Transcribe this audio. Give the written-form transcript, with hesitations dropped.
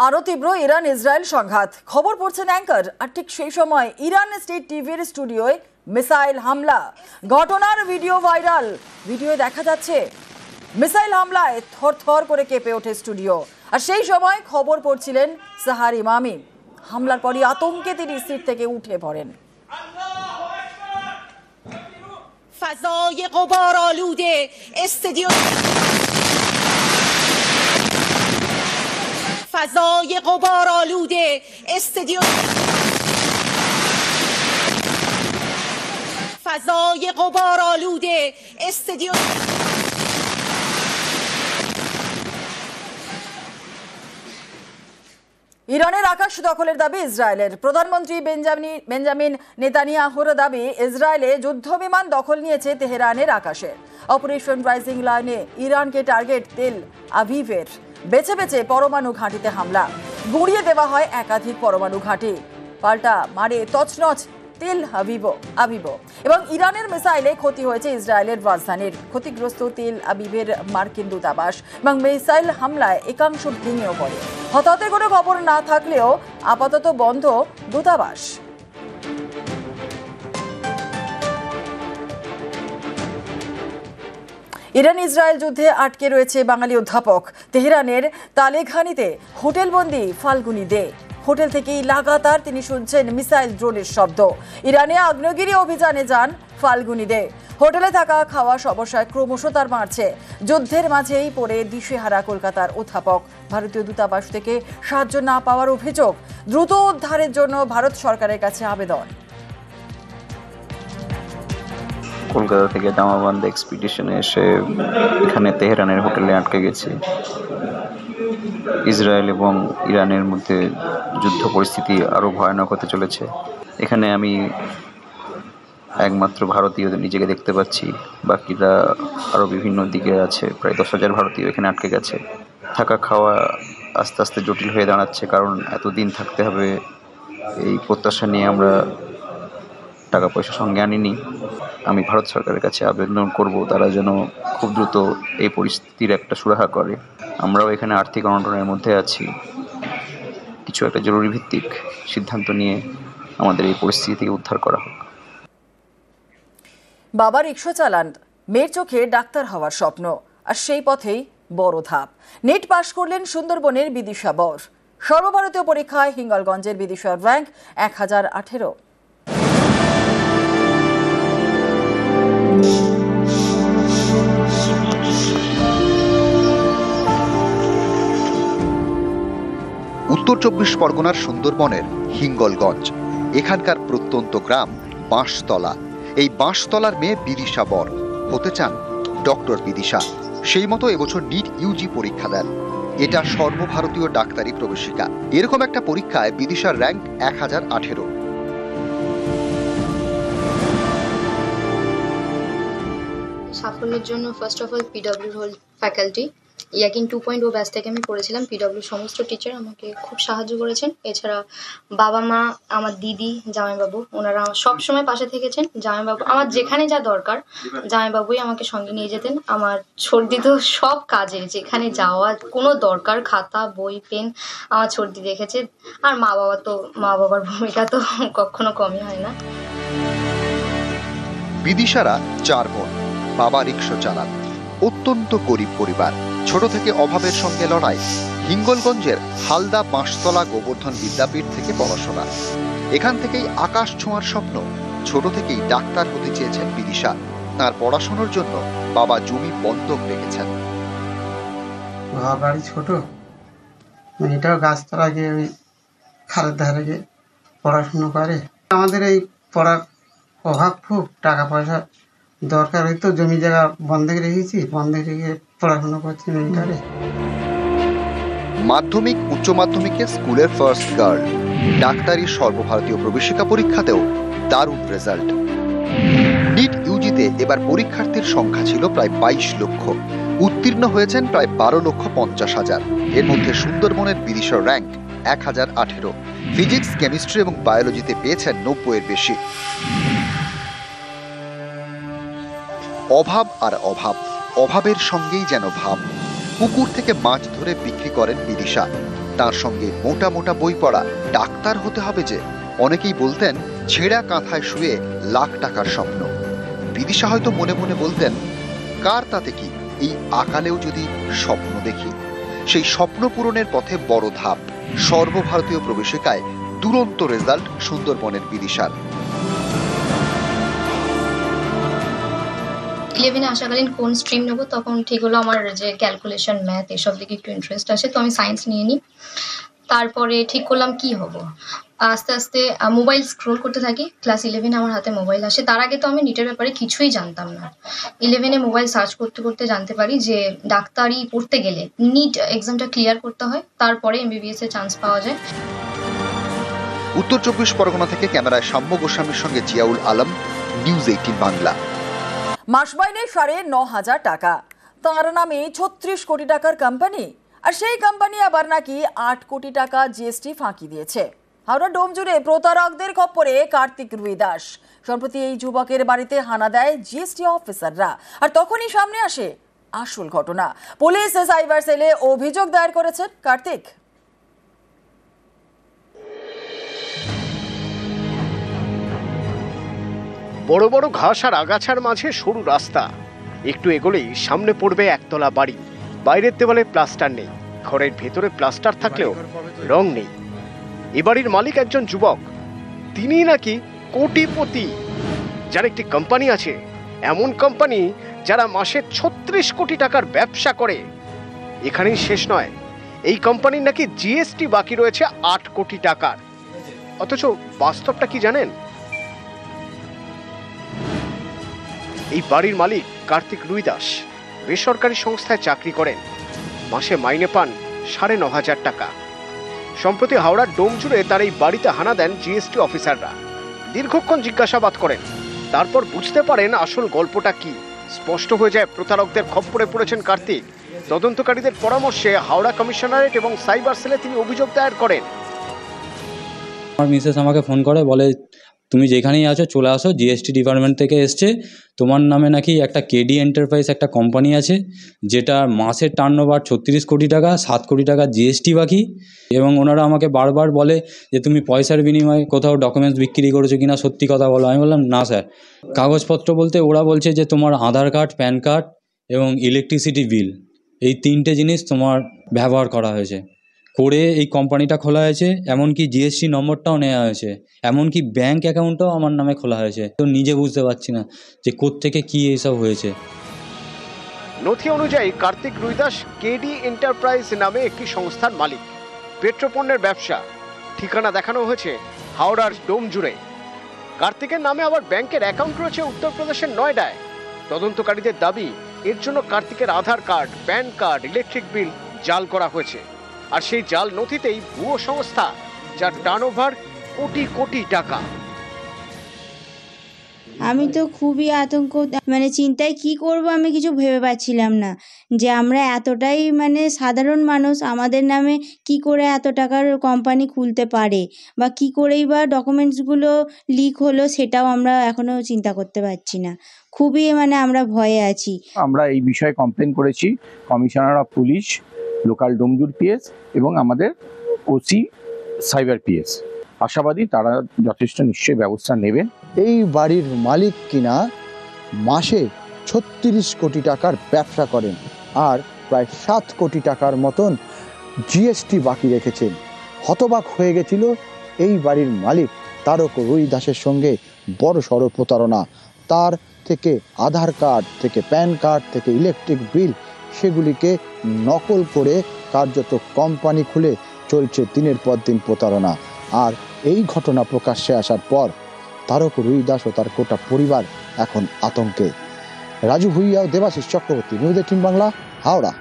আরো তীব্র Iran Israel সংঘাত। খবর পড়ছেন অ্যাঙ্কার। আর ঠিক সেই সময় ইরান স্টেট টিভির স্টুডিওয় মিসাইল হামলা। ঘটনার ভিডিও ভাইরাল। ভিডিওয়ে দেখা যাচ্ছে মিসাইল হামলায় থরথর করে কেঁপে ওঠে স্টুডিও। আর সেই সময় খবর পড়ছিলেন সাহার ইমামি। হামলার পরই আতঙ্কে তিনি সিট থেকে উঠে পড়েন। فضای غبارآلوده استادیوم فضای غبارآلوده استادیوم فضای غبارآلوده استادیوم ইরানের আকাশ দখলের দাবি ইসরায়েলের। প্রধানমন্ত্রী বেঞ্জামিন নেতানিয়াহুর দাবি, ইসরায়েলে যুদ্ধ বিমান দখল নিয়েছে তেহরানের আকাশে। অপারেশন রাইজিং লাইনে ইরানকে টার্গেট তেল আভিভের। বেছে বেছে পরমাণু ঘাঁটিতে হামলা। গুঁড়িয়ে দেওয়া হয় একাধিক পরমাণু ঘাঁটি। পাল্টা মারে তছনছ তেল আবিব। এবং ইরানের মিসাইলে ক্ষতি হয়েছে ইসরায়েলের রাজধানীর। ক্ষতিগ্রস্ত তেল আবিবের মার্কিন দূতাবাস এবং মিসাইল হামলায় একাংশ ভেঙেও পড়ে। হতাহতের কোনো খবর না থাকলেও আপাতত বন্ধ দূতাবাস। ইরান ইসরায়েল যুদ্ধে আটকে রয়েছে বাঙালি অধ্যাপক। তেহরানের তালেঘানিতে হোটেলবন্দি ফাল্গুনি দে। হোটেল থেকেই লাগাতার তিনি শুনছেন মিসাইল ড্রোনের শব্দ। ইরানে আগ্নেয়গিরি অভিযানে যান ফাল্গুনি দে। হোটেলে থাকা খাওয়া সমস্যায় ক্রমশ তার বাড়ছে। যুদ্ধের মাঝেই পড়ে দিশেহারা কলকাতার অধ্যাপক। ভারতীয় দূতাবাস থেকে সাহায্য না পাওয়ার অভিযোগ। দ্রুত উদ্ধারের জন্য ভারত সরকারের কাছে আবেদন। কলকাতা থেকে জামাবান্ধ এক্সপিডিশনে এসে এখানে তেহরানের হোটেলে আটকে গেছি। ইসরায়েল এবং ইরানের মধ্যে যুদ্ধ পরিস্থিতি আরও ভয়ানক হতে চলেছে। এখানে আমি একমাত্র ভারতীয় নিজেকে দেখতে পাচ্ছি। বাকিরা আরও বিভিন্ন দিকে আছে। প্রায় 10,000 ভারতীয় এখানে আটকে গেছে। থাকা খাওয়া আস্তে আস্তে জটিল হয়ে দাঁড়াচ্ছে, কারণ এতদিন থাকতে হবে এই প্রত্যাশা নিয়ে আমরা টাকা পয়সা সঙ্গে আনিনি। আমি ভারত সরকারের কাছে আবেদন করব তারা যেন খুব দ্রুত এই পরিস্থিতির একটা সুরাহা করে। আমরাও এখানে আর্থিক অনটনের মধ্যে আছি। কিছু একটা জরুরি ভিত্তিক সিদ্ধান্ত নিয়ে আমাদের এই পরিস্থিতি থেকে উদ্ধার করা হোক। বাবা রিকশা চালান, মেয়ের চোখে ডাক্তার হওয়ার স্বপ্ন। আর সেই পথেই বড় ধাপ। নেট পাশ করলেন সুন্দরবনের বিদিশা বর। সর্বভারতীয় পরীক্ষায় হিঙ্গলগঞ্জের বিদিশার র্যাঙ্ক 1018। উত্তর 24 পরগনার সুন্দরবনের হিঙ্গলগঞ্জ। এখানকার প্রত্যন্ত গ্রাম বাঁশতলা। এই বাঁশতলার মেয়ে বিদিশা বর হতে চান ডক্টর বিদিশা। সেই মতো এবছর নিট ইউজি পরীক্ষা দেন। এটা সর্বভারতীয় ডাক্তারি প্রবেশিকা। এরকম একটা পরীক্ষায় বিদিশার র্যাঙ্ক 1018। সাফল্যের জন্য first of all PW whole faculty Yakeen 2.0 batch থেকে আমি পড়েছিলাম। পিডব্লিউ সমস্ত টিচার আমাকে খুব সাহায্য করেছেন। এছাড়া বাবা মা, আমার দিদি, জামাইবাবু, ওনারা সব সময় পাশে থেকেছেন। জামাইবাবু আমার যেখানে যা দরকার জামাইবাবুই আমাকে সঙ্গে নিয়ে যেতেন। আমার সর্দি তো সব কাজে যেখানে যাওয়া কোনো দরকার, খাতা বই পেন আমার সর্দি দেখেছে। আর মা বাবার ভূমিকা তো কখনো কমই হয় না। বিদিশারা 4 বোন। বাবা রিকশা চালান। অত্যন্ত গরিব পরিবার। ছোট থেকে অভাবের সঙ্গে লড়াই। হিঙ্গলগঞ্জের হালদা বাঁশতলা গোবর্ধন বিদ্যাপীঠ থেকে পড়াশোনা। এখান থেকেই আকাশ ছোঁয়ার স্বপ্ন। ছোট থেকেই ডাক্তার হতে চেয়েছেন বিদিশা। তার পড়াশোনার জন্য বাবা জমি বন্ধক রেখেছেন। বাড়ি ছোট, এটাও গাছতলা গিয়ে ওই খালের ধারে গিয়ে পড়াশুনো করে। আমাদের এই পড়ার অভাব খুব, টাকা পয়সা দরকার হয়তো, জমি জায়গা বন্ধক রেখেছি, বন্ধক রেখে পড়াশোনা করছি মেয়েটারে। মাধ্যমিক উচ্চ মাধ্যমিকে স্কুলের ফার্স্ট গার্ল। ডাক্তারির সর্বভারতীয় প্রবেশিকা পরীক্ষাতেও দারুণ রেজাল্ট। নিট ইউজিতে এবার পরীক্ষার্থীর সংখ্যা ছিল প্রায় 22 লক্ষ। উত্তীর্ণ হয়েছেন প্রায় 12,50,000। এর মধ্যে সুন্দরবনের বিদিশার র্যাঙ্ক 1018। ফিজিক্স, কেমিস্ট্রি এবং বায়োলজিতে পেয়েছেন 90-এর বেশি। অভাব আর অভাব, অভাবের সঙ্গেই যেন ভাব। পুকুর থেকে মাছ ধরে বিক্রি করেন বিদিশা। তার সঙ্গে মোটা মোটা বই পড়া ডাক্তার হতে হবে যে। অনেকেই বলতেন ছেঁড়া কাঁথায় শুয়ে লাখ টাকার স্বপ্ন। বিদিশা হয়তো মনে মনে বলতেন, কার তাতে কি, এই আকালেও যদি স্বপ্ন দেখি। সেই স্বপ্ন পূরণের পথে বড় ধাপ, সর্বভারতীয় প্রবেশিকায় দুরন্ত রেজাল্ট সুন্দরবনের বিদিশার। 11-এ আসাকালীন কোন স্ট্রিম নেবো তখন ঠিক হলো আমার যে ক্যালকুলেশন, ম্যাথ এসব দিকে একটু ইন্টারেস্ট আছে, তো আমি সায়েন্স নিয়ে নিই। তারপরে ঠিক করলাম কি হব। আস্তে আস্তে মোবাইল স্ক্রোল করতে থাকি। ক্লাস 11-এ আমার হাতে মোবাইল আসে। তার আগে তো আমি নিটের ব্যাপারে কিছুই জানতাম না। 11-এ মোবাইল সার্চ করতে করতে জানতে পারি যে ডাক্তারি পড়তে গেলে নিট এক্সামটা ক্লিয়ার করতে হয়, তারপরে MBBS এ চান্স পাওয়া যায়। উত্তর 24 পরগনা থেকে ক্যামেরায় সাম্য গোস্বামীর সঙ্গে জিয়াউল আলম, নিউজ 18 বাংলা। মাস মাইনে 9,500 টাকা, তাঁর নামে 36 কোটি টাকার কোম্পানি, আর সেই কোম্পানি আবার নাকি 8 কোটি টাকা জিএসটি ফাঁকি দিয়েছে। হাওড়া ডোম জুড়ে প্রতারকদের খপ্পরে কার্তিক রুইদাস। সম্প্রতি এই যুবকের বাড়িতে হানা দেয় জিএসটি অফিসাররা, আর তখনই সামনে আসে আসল ঘটনা। পুলিশ সাইবার সেলে অভিযোগ দায়ের করেছেন কার্তিক। বড় বড় ঘাস আর আগাছার মাঝে সরু রাস্তা, একটু এগোলেই সামনে পড়বে একতলা বাড়ি। বাইরের দেওয়ালে প্লাস্টার নেই, ঘরের ভেতরে প্লাস্টার থাকলেও রং নেই। এ বাড়ির মালিক একজন যুবক, তিনি নাকি কোটিপতি, যার একটি কোম্পানি আছে, এমন কোম্পানি যারা মাসে 36 কোটি টাকার ব্যবসা করে। এখানেই শেষ নয়, এই কোম্পানির নাকি জিএসটি বাকি রয়েছে 8 কোটি টাকার। অথচ বাস্তবটা কি জানেন? এই বাড়ির মালিক কার্তিক রুইদাস বেসরকারি সংস্থায় চাকরি করেন, মাসে মাইনে পান 9,500 টাকা। সম্প্রতি হাওড়ার ডোম জুড়ে তার এই বাড়িতে হানা দেন জিএসটি অফিসাররা। দীর্ঘক্ষণ জিজ্ঞাসাবাদ করেন, তারপর বুঝতে পারেন আসল গল্পটা কি। স্পষ্ট হয়ে যায় প্রতারকদের খপ্পরে পড়েছেন কার্তিক। তদন্তকারীদের পরামর্শে হাওড়া কমিশনারেট এবং সাইবার সেলে তিনি অভিযোগ দায়ের করেন। আমার মিসেস আমাকে ফোন করে, বলে তুমি যেখানেই আছো চলে আসো, জিএসটি ডিপার্টমেন্ট থেকে এসছে, তোমার নামে নাকি একটা কেডি এন্টারপ্রাইজ একটা কোম্পানি আছে, যেটা মাসের টার্নওভার 36 কোটি টাকা, 7 কোটি টাকা জিএসটি বাকি। এবং ওনারা আমাকে বারবার বলে যে তুমি পয়সার বিনিময়ে কোথাও ডকুমেন্টস বিক্রি করেছো কিনা, সত্যি কথা বলো। আমি বললাম না স্যার। কাগজপত্র বলতে ওরা বলছে যে তোমার আধার কার্ড, প্যান কার্ড এবং ইলেকট্রিসিটি বিল, এই 3টে জিনিস তোমার ব্যবহার করা হয়েছে করে এই কোম্পানিটা খোলা হয়েছে। এমনকি জিএসটি নম্বরটাও নেওয়া হয়েছে, এমনকি ব্যাংক অ্যাকাউন্টটাও আমার নামে খোলা হয়েছে। তো নিজে বুঝতে পারছি না যে কোত্থেকে কি এইসব হয়েছে। নথি অনুযায়ী কার্তিক রুইদাস কেডি এন্টারপ্রাইজ নামে একটি সংস্থার মালিক। পেট্রোপণ্যের ব্যবসা। ঠিকানা দেখানো হয়েছে হাওড়ার ডোম জুড়ে। কার্তিকের নামে আবার ব্যাংকের অ্যাকাউন্ট রয়েছে উত্তরপ্রদেশের নয়ডায়। তদন্তকারীদের দাবি, এর জন্য কার্তিকের Aadhaar card, PAN card, electric bill জাল করা হয়েছে। আর সেই জাল নথিতেই ভুয়ো সংস্থা, যার টার্নওভার কোটি কোটি টাকা। আমি তো খুবই আতঙ্ক, চিন্তায় কি করব আমি কিছু ভেবে পাচ্ছিলাম না যে আমরা এতটাই সাধারণ মানুষ, আমাদের নামে কি করে এত টাকার কোম্পানি খুলতে পারে, বা কি করেই বা ডকুমেন্টসগুলো লিক হলো সেটাও আমরা এখনো চিন্তা করতে পারছি না। খুবই আমরা ভয়ে আছি। আমরা এই বিষয়ে কমপ্লেন করেছি commissioner of police, local Domjur PS এবং আমাদের ওসি সাইবার পিএস। আশাবাদী তারা যথেষ্ট নিশ্চয়ই ব্যবস্থা নেবেন। এই বাড়ির মালিক কিনা মাসে 36 কোটি টাকার ব্যবসা করেন আর প্রায় 7 কোটি টাকার মতন জিএসটি বাকি রেখেছেন। হতবাক হয়ে গেছিল এই বাড়ির মালিক। তারক রুইদাসের সঙ্গে বড় সড় প্রতারণা। তার থেকে আধার কার্ড থেকে প্যান কার্ড থেকে ইলেকট্রিক বিল, সেগুলিকে নকল করে কার্যত কোম্পানি খুলে চলছে দিনের পর দিন প্রতারণা। আর এই ঘটনা প্রকাশ্যে আসার পর তারক রুইদাস ও তার গোটা পরিবার এখন আতঙ্কে। রাজু ভুইয়া ও দেবাশিস চক্রবর্তী, নিউজ 18 বাংলা, হাওড়া।